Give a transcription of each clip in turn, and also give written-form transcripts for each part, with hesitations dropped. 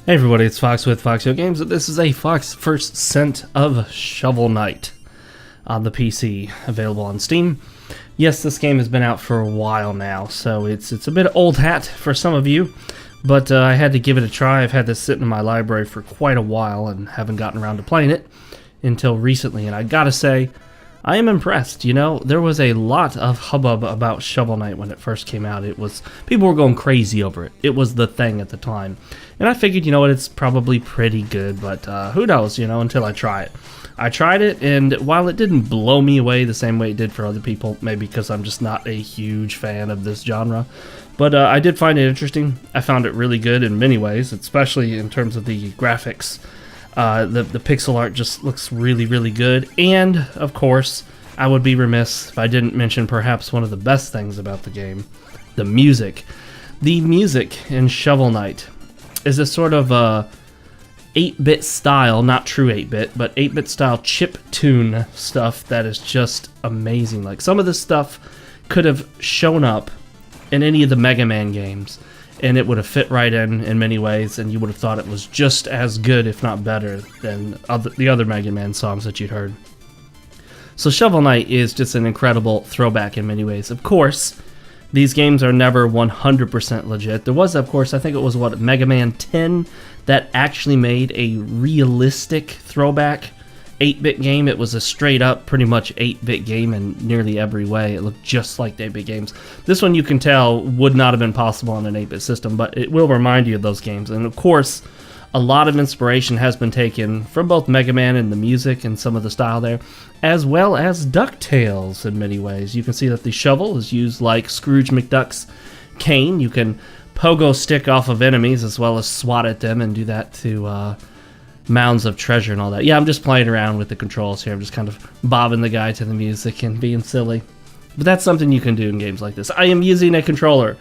Hey everybody, it's Fox with FoxeoGames. This is a Fox First Scent of Shovel Knight on the PC, available on Steam. Yes, this game has been out for a while now, so it's a bit old hat for some of you, but I had to give it a try. I've had this sitting in my library for quite a while and haven't gotten around to playing it until recently, and I gotta say, I am impressed. You know, there was a lot of hubbub about Shovel Knight when it first came out. People were going crazy over it. It was the thing at the time. And I figured, you know what, it's probably pretty good, but who knows, you know, until I try it. I tried it, and while it didn't blow me away the same way it did for other people, maybe because I'm just not a huge fan of this genre, but I did find it interesting. I found it really good in many ways, especially in terms of the graphics. The pixel art just looks really, really good, and, of course, I would be remiss if I didn't mention perhaps one of the best things about the game, the music. The music in Shovel Knight is a sort of 8-bit style, not true 8-bit, but 8-bit style chip tune stuff that is just amazing. Like, some of this stuff could have shown up in any of the Mega Man games, and it would have fit right in many ways, and you would have thought it was just as good, if not better, than the other Mega Man songs that you'd heard. So Shovel Knight is just an incredible throwback in many ways. Of course, these games are never 100% legit. There was, of course, I think it was, Mega Man 10 that actually made a realistic throwback 8-bit game. It was a straight-up, pretty much 8-bit game in nearly every way. It looked just like the 8-bit games. This one, you can tell, would not have been possible on an 8-bit system, but it will remind you of those games. And, of course, a lot of inspiration has been taken from both Mega Man and the music and some of the style there, as well as DuckTales in many ways. You can see that the shovel is used like Scrooge McDuck's cane. You can pogo stick off of enemies as well as swat at them and do that to mounds of treasure and all that. Yeah, I'm just playing around with the controls here. I'm just kind of bobbing the guy to the music and being silly. But that's something you can do in games like this. I am using a controller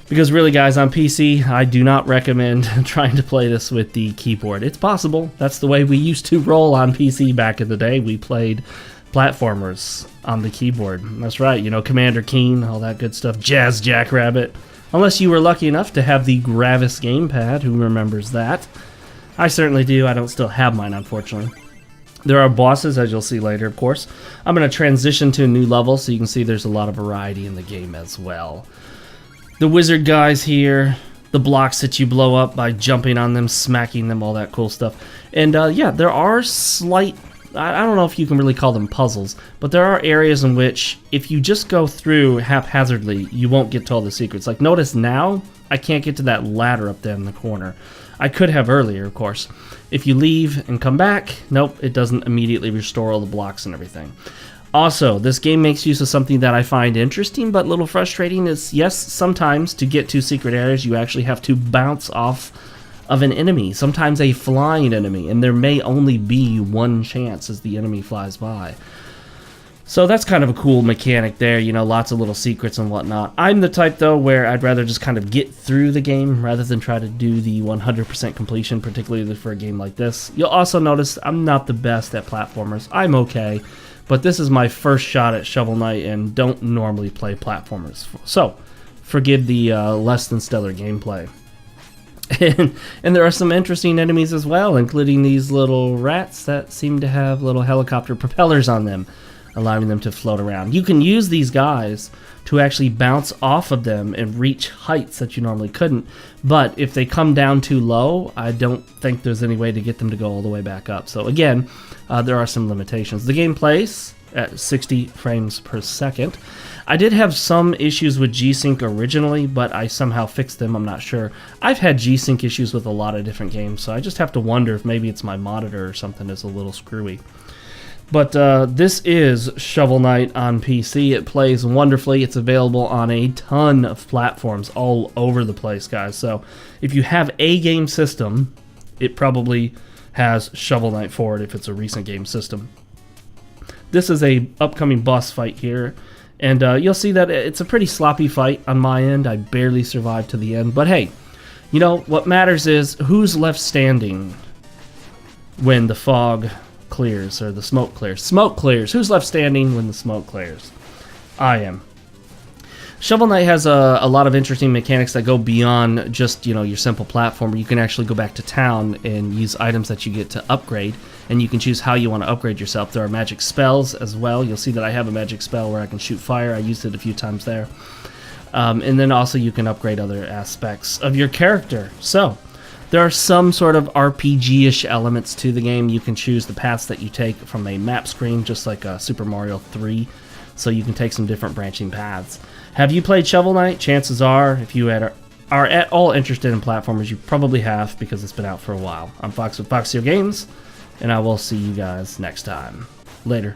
because really, guys, on PC, I do not recommend trying to play this with the keyboard. It's possible. That's the way we used to roll on PC back in the day. We played platformers on the keyboard. That's right, you know, Commander Keen, all that good stuff. Jazz Jackrabbit. Unless you were lucky enough to have the Gravis gamepad, who remembers that? I certainly do. I don't still have mine, unfortunately. There are bosses, as you'll see later, of course. I'm going to transition to a new level, so you can see there's a lot of variety in the game as well. The wizard guys here, the blocks that you blow up by jumping on them, smacking them, all that cool stuff. And yeah, there are slight, I don't know if you can really call them puzzles, but there are areas in which if you just go through haphazardly, you won't get to all the secrets. Like, notice now, I can't get to that ladder up there in the corner. I could have earlier, of course. If you leave and come back, nope, it doesn't immediately restore all the blocks and everything. Also, this game makes use of something that I find interesting but a little frustrating is, yes, sometimes to get to secret areas, you actually have to bounce off of an enemy, sometimes a flying enemy, and there may only be one chance as the enemy flies by. So that's kind of a cool mechanic there, you know, lots of little secrets and whatnot. I'm the type, though, where I'd rather just kind of get through the game rather than try to do the 100% completion, particularly for a game like this. You'll also notice I'm not the best at platformers. I'm okay, but this is my first shot at Shovel Knight and don't normally play platformers. So, forgive the less than stellar gameplay. And there are some interesting enemies as well, including these little rats that seem to have little helicopter propellers on them, allowing them to float around. You can use these guys to actually bounce off of them and reach heights that you normally couldn't, but if they come down too low, I don't think there's any way to get them to go all the way back up. So again, there are some limitations. The game plays at 60 frames per second. I did have some issues with G-Sync originally, but I somehow fixed them, I'm not sure. I've had G-Sync issues with a lot of different games, so I just have to wonder if maybe it's my monitor or something that's a little screwy. But this is Shovel Knight on PC. It plays wonderfully. It's available on a ton of platforms all over the place, guys. So if you have a game system, it probably has Shovel Knight for it if it's a recent game system. This is a upcoming boss fight here, and you'll see that it's a pretty sloppy fight on my end. I barely survived to the end, but hey, you know, what matters is who's left standing when the fog clears, or the smoke clears. Smoke clears. Who's left standing when the smoke clears? I am. Shovel Knight has a lot of interesting mechanics that go beyond just, your simple platformer. You can actually go back to town and use items that you get to upgrade, and you can choose how you want to upgrade yourself. There are magic spells as well. You'll see that I have a magic spell where I can shoot fire. I used it a few times there. And then also you can upgrade other aspects of your character. So there are some sort of RPG-ish elements to the game. You can choose the paths that you take from a map screen, just like Super Mario 3. So you can take some different branching paths. Have you played Shovel Knight? Chances are, if you are at all interested in platformers, you probably have, because it's been out for a while. I'm Fox with FoxeoGames, and I will see you guys next time. Later.